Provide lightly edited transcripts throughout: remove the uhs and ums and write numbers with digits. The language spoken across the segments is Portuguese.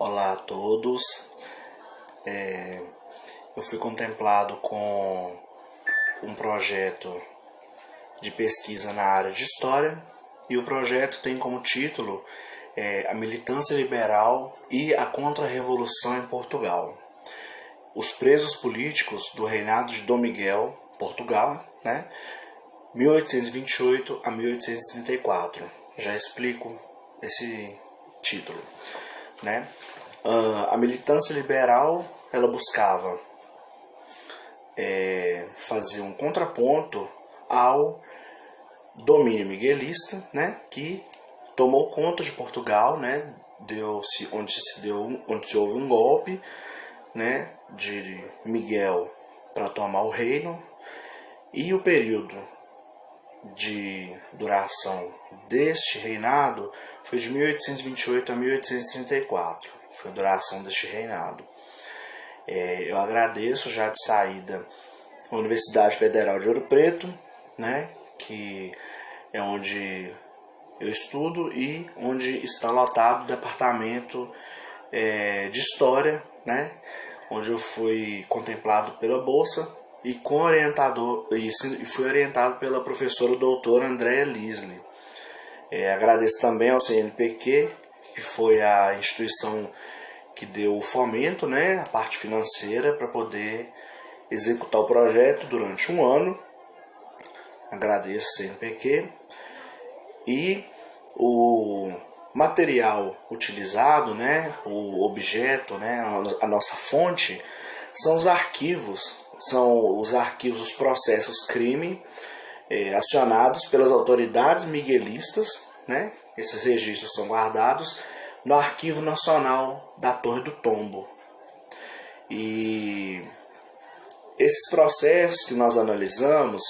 Olá a todos. Eu fui contemplado com um projeto de pesquisa na área de História e o projeto tem como título A Militância Liberal e a Contra-Revolução em Portugal. Os presos políticos do reinado de Dom Miguel, Portugal, 1828 a 1834. Já explico esse título. A militância liberal ela buscava fazer um contraponto ao domínio miguelista, que tomou conta de Portugal, onde houve um golpe, de Miguel para tomar o reino, e o período de duração deste reinado foi de 1828 a 1834. Foi a duração deste reinado. Eu agradeço já de saída a Universidade Federal de Ouro Preto, que é onde eu estudo e onde está lotado o departamento de História, onde eu fui contemplado pela bolsa e fui orientado pela professora doutora Andréa Lisli. Agradeço também ao CNPq, que foi a instituição que deu o fomento, a parte financeira para poder executar o projeto durante um ano. Agradeço ao CNPq. E o material utilizado, o objeto, a nossa fonte, são os arquivos, os processos crime acionados pelas autoridades miguelistas, Esses registros são guardados no Arquivo Nacional da Torre do Tombo. E esses processos que nós analisamos,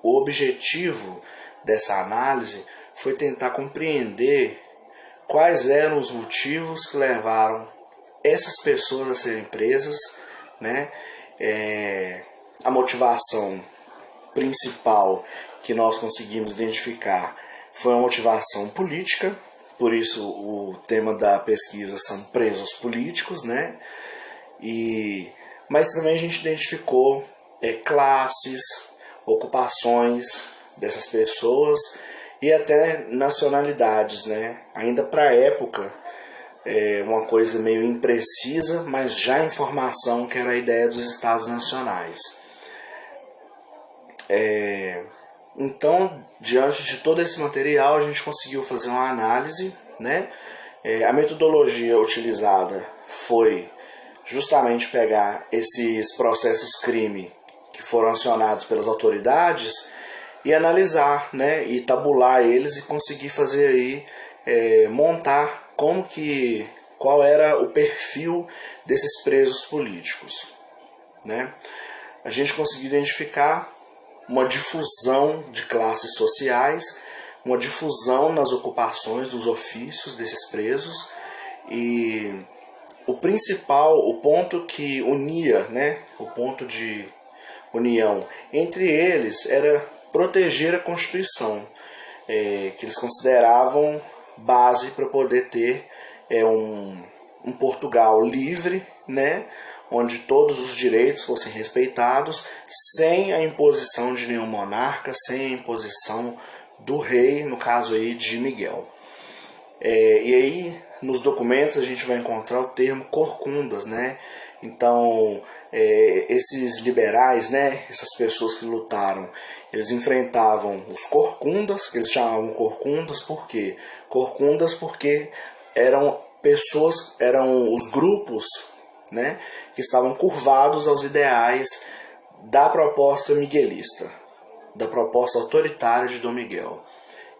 o objetivo dessa análise foi tentar compreender quais eram os motivos que levaram essas pessoas a serem presas, A motivação principal que nós conseguimos identificar foi uma motivação política, por isso o tema da pesquisa são presos políticos, mas também a gente identificou classes, ocupações dessas pessoas e até nacionalidades, Ainda para a época, uma coisa meio imprecisa, mas já informação que era a ideia dos estados nacionais. Então, diante de todo esse material, a gente conseguiu fazer uma análise, A metodologia utilizada foi justamente pegar esses processos crime que foram acionados pelas autoridades e analisar, e tabular eles e conseguir fazer aí, montar qual era o perfil desses presos políticos, A gente conseguiu identificar uma difusão de classes sociais, uma difusão nas ocupações dos ofícios desses presos, e o ponto que unia, o ponto de união entre eles era proteger a Constituição, que eles consideravam base para poder ter um Portugal livre, onde todos os direitos fossem respeitados, sem a imposição de nenhum monarca, sem a imposição do rei, no caso aí de Miguel. E aí, nos documentos, a gente vai encontrar o termo corcundas, Então, esses liberais, essas pessoas que lutaram, eles enfrentavam os corcundas, que eles chamavam corcundas, por quê? Corcundas porque eram os grupos, que estavam curvados aos ideais da proposta miguelista, da proposta autoritária de Dom Miguel.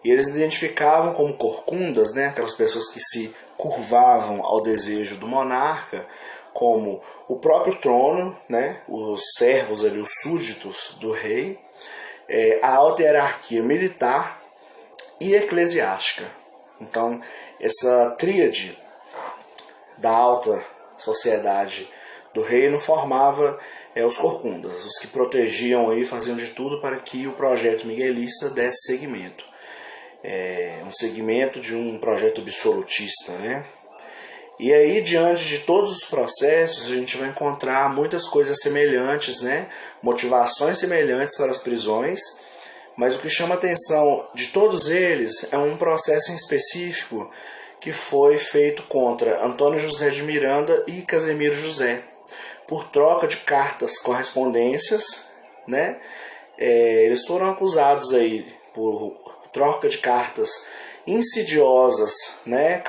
E eles identificavam como corcundas, aquelas pessoas que se curvavam ao desejo do monarca, como o próprio trono, os servos ali, os súditos do rei, a alta hierarquia militar e eclesiástica. Então, essa tríade da alta sociedade do reino formava os corcundas, os que protegiam e faziam de tudo para que o projeto miguelista desse seguimento. Um segmento de um projeto absolutista, E aí, diante de todos os processos, a gente vai encontrar muitas coisas semelhantes, né? Motivações semelhantes para as prisões, mas o que chama a atenção de todos eles é um processo em específico que foi feito contra Antônio José de Miranda e Casemiro José, por troca de cartas correspondências, né? Eles foram acusados aí por troca de cartas insidiosas, né?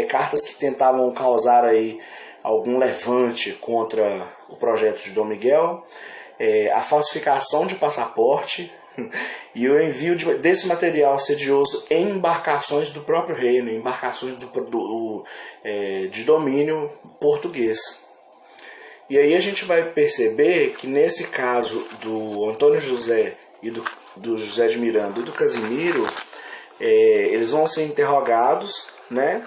Cartas que tentavam causar aí algum levante contra o projeto de Dom Miguel, a falsificação de passaporte e o envio desse material sedioso em embarcações do próprio reino, embarcações de domínio português. E aí a gente vai perceber que nesse caso do Antônio José e do José de Miranda e do Casimiro, eles vão ser interrogados, né?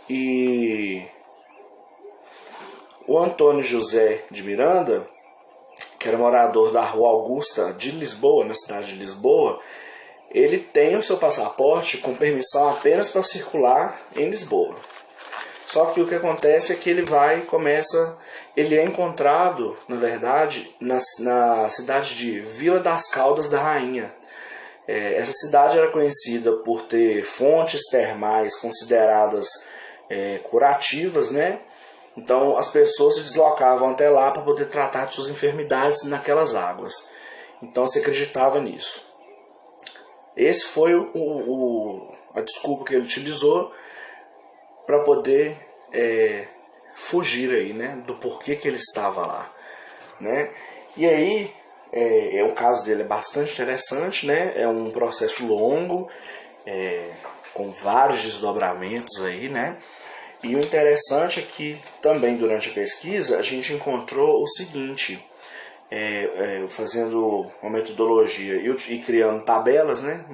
E o Antônio José de Miranda, que era morador da Rua Augusta de Lisboa, na cidade de Lisboa, ele tem o seu passaporte com permissão apenas para circular em Lisboa. Só que o que acontece é que ele é encontrado, na verdade, na cidade de Vila das Caldas da Rainha. Essa cidade era conhecida por ter fontes termais consideradas curativas, né? Então as pessoas se deslocavam até lá para poder tratar de suas enfermidades naquelas águas. Então se acreditava nisso. Esse foi a desculpa que ele utilizou para poder fugir aí, né, do porquê que ele estava lá, né? E aí o caso dele é bastante interessante, né? É um processo longo, com vários desdobramentos aí, né? E o interessante é que também durante a pesquisa a gente encontrou o seguinte, fazendo uma metodologia e criando tabelas, né?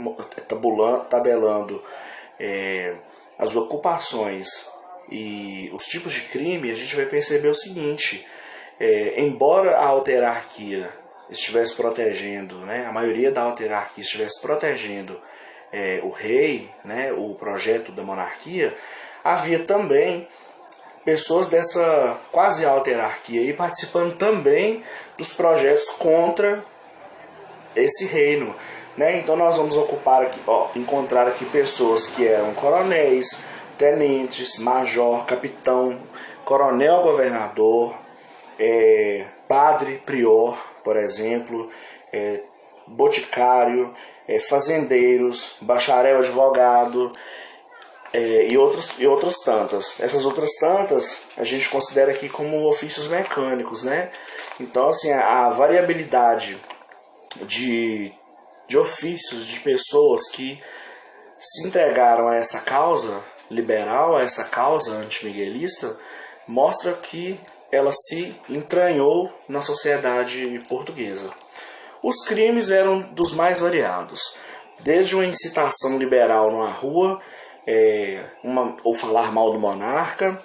Tabelando as ocupações e os tipos de crime, a gente vai perceber o seguinte, embora a autarquia estivesse protegendo, né, a maioria da autarquia estivesse protegendo o rei, né, o projeto da monarquia, havia também pessoas dessa quase alta hierarquia aí participando também dos projetos contra esse reino, né? Então nós vamos encontrar aqui pessoas que eram coronéis, tenentes, major, capitão, coronel, governador, padre, prior, por exemplo, boticário, fazendeiros, bacharel, advogado, e outras tantas. Essas outras tantas a gente considera aqui como ofícios mecânicos, né? Então, assim, a variabilidade de ofícios, de pessoas que se entregaram a essa causa liberal, a essa causa antimiguelista, mostra que ela se entranhou na sociedade portuguesa. Os crimes eram dos mais variados, desde uma incitação liberal numa rua, ou falar mal do monarca,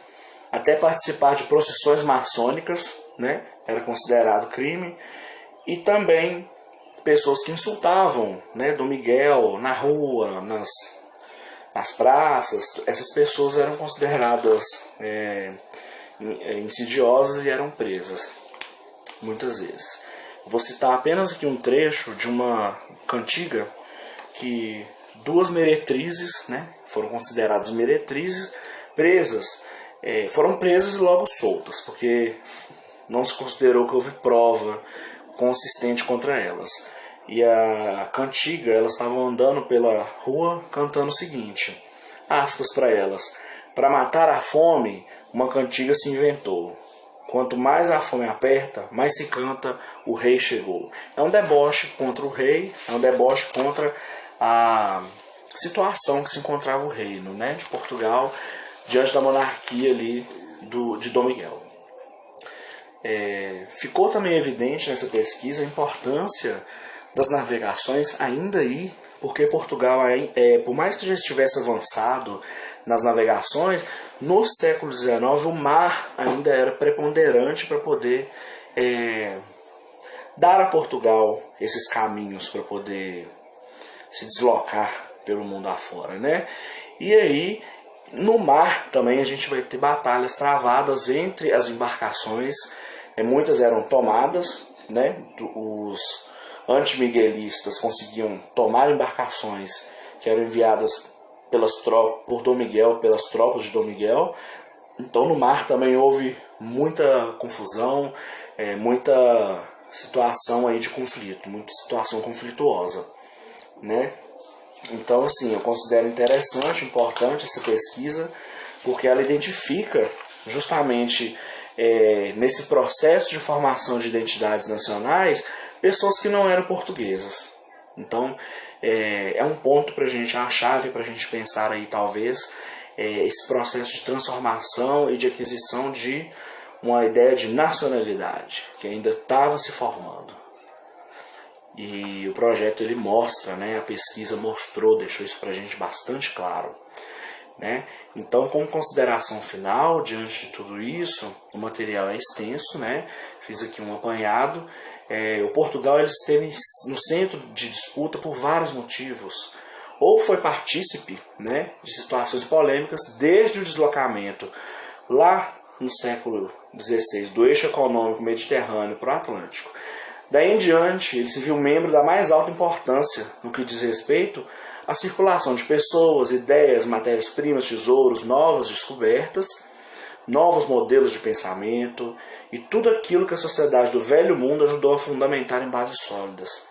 até participar de procissões maçônicas, né? Era considerado crime, e também pessoas que insultavam, né, Dom Miguel na rua, nas praças. Essas pessoas eram consideradas insidiosas e eram presas muitas vezes. Vou citar apenas aqui um trecho de uma cantiga que duas meretrizes, né, foram consideradas meretrizes, foram presas e logo soltas, porque não se considerou que houve prova consistente contra elas. E a cantiga, elas estavam andando pela rua cantando o seguinte, aspas para elas: para matar a fome, uma cantiga se inventou. Quanto mais a fome aperta, mais se canta, o rei chegou. É um deboche contra o rei, é um deboche contra a situação que se encontrava o reino, né, de Portugal diante da monarquia ali de Dom Miguel. Ficou também evidente nessa pesquisa a importância das navegações ainda aí, porque Portugal, por mais que já estivesse avançado nas navegações, no século XIX o mar ainda era preponderante para poder dar a Portugal esses caminhos para poder se deslocar pelo mundo afora, né? E aí, No mar também a gente vai ter batalhas travadas entre as embarcações, muitas eram tomadas, né? Os antimiguelistas conseguiam tomar embarcações que eram enviadas por Dom Miguel, pelas tropas de Dom Miguel. Então no mar também houve muita confusão, muita situação aí de conflito, muita situação conflituosa, né? Então assim, eu considero interessante, importante essa pesquisa, porque ela identifica justamente nesse processo de formação de identidades nacionais pessoas que não eram portuguesas. Então é um ponto para a gente, a chave para a gente pensar aí talvez esse processo de transformação e de aquisição de uma ideia de nacionalidade que ainda estava se formando. E o projeto ele mostra, né, a pesquisa mostrou, deixou isso para a gente bastante claro, né? Então, como consideração final, diante de tudo isso, o material é extenso, né? Fiz aqui um apanhado. O Portugal ele esteve no centro de disputa por vários motivos. Ou foi partícipe, né, de situações polêmicas desde o deslocamento lá no século XVI do eixo econômico mediterrâneo para o Atlântico. Daí em diante, ele se viu membro da mais alta importância no que diz respeito à circulação de pessoas, ideias, matérias-primas, tesouros, novas descobertas, novos modelos de pensamento e tudo aquilo que a sociedade do velho mundo ajudou a fundamentar em bases sólidas.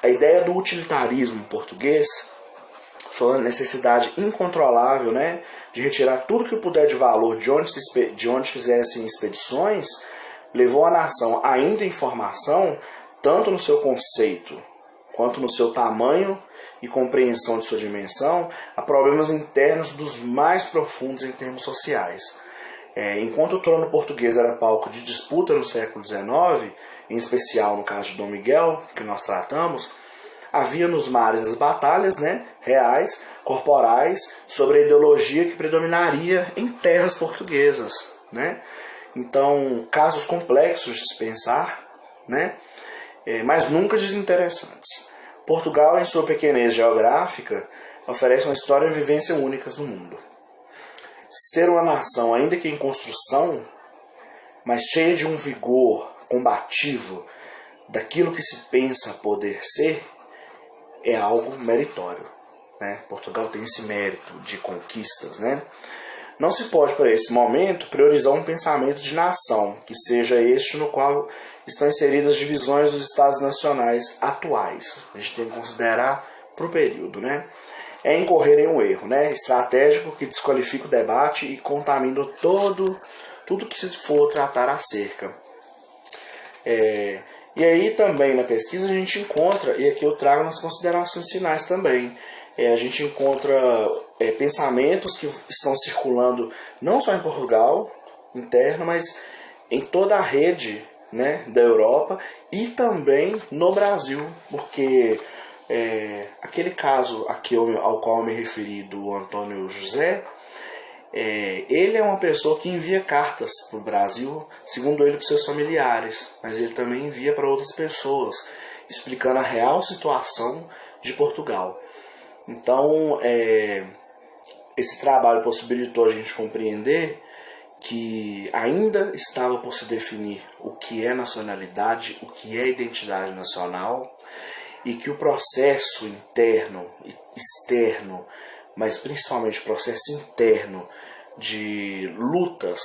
A ideia do utilitarismo português, sua necessidade incontrolável, né, de retirar tudo que puder de valor de onde fizessem expedições, levou a nação, ainda em formação, tanto no seu conceito quanto no seu tamanho e compreensão de sua dimensão, a problemas internos dos mais profundos em termos sociais. Enquanto o trono português era palco de disputa no século XIX, em especial no caso de Dom Miguel, que nós tratamos, havia nos mares as batalhas, né, reais, corporais, sobre a ideologia que predominaria em terras portuguesas, né? Então, casos complexos de se pensar, né? Mas nunca desinteressantes. Portugal, em sua pequenez geográfica, oferece uma história e vivência únicas no mundo. Ser uma nação, ainda que em construção, mas cheia de um vigor combativo daquilo que se pensa poder ser, é algo meritório, né? Portugal tem esse mérito de conquistas, né? Não se pode, para esse momento, priorizar um pensamento de nação, que seja este no qual estão inseridas as divisões dos estados nacionais atuais. A gente tem que considerar para o período, né? É incorrer em um erro, né, estratégico que desqualifica o debate e contamina tudo que se for tratar acerca. E aí também na pesquisa a gente encontra, e aqui eu trago nas considerações finais também, a gente encontra pensamentos que estão circulando não só em Portugal, interno, mas em toda a rede, né, da Europa e também no Brasil, porque aquele caso aqui ao qual eu me referi do Antônio José, ele é uma pessoa que envia cartas para o Brasil, segundo ele, para seus familiares, mas ele também envia para outras pessoas, explicando a real situação de Portugal. Então, esse trabalho possibilitou a gente compreender que ainda estava por se definir o que é nacionalidade, o que é identidade nacional, e que o processo interno e externo, mas principalmente o processo interno de lutas,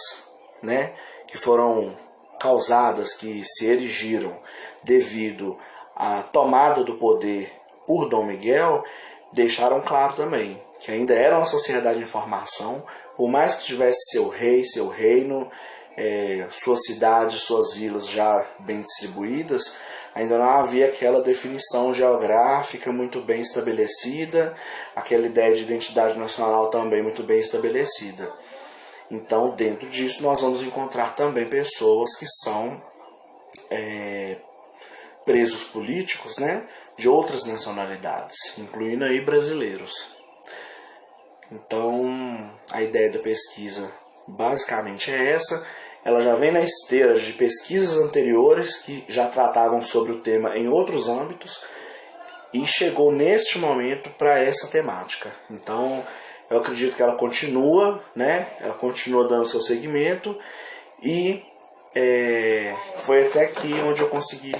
né, que foram causadas, que se erigiram devido à tomada do poder por Dom Miguel, deixaram claro também que ainda era uma sociedade em formação, por mais que tivesse seu rei, seu reino, suas cidades, suas vilas já bem distribuídas, ainda não havia aquela definição geográfica muito bem estabelecida, aquela ideia de identidade nacional também muito bem estabelecida. Então, dentro disso, nós vamos encontrar também pessoas que são presos políticos, né, de outras nacionalidades, incluindo aí brasileiros. Então, a ideia da pesquisa basicamente é essa. Ela já vem na esteira de pesquisas anteriores que já tratavam sobre o tema em outros âmbitos e chegou neste momento para essa temática. Então, Eu acredito que ela continua, né? Ela continua dando seu segmento e foi até aqui onde eu consegui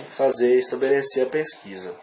estabelecer a pesquisa.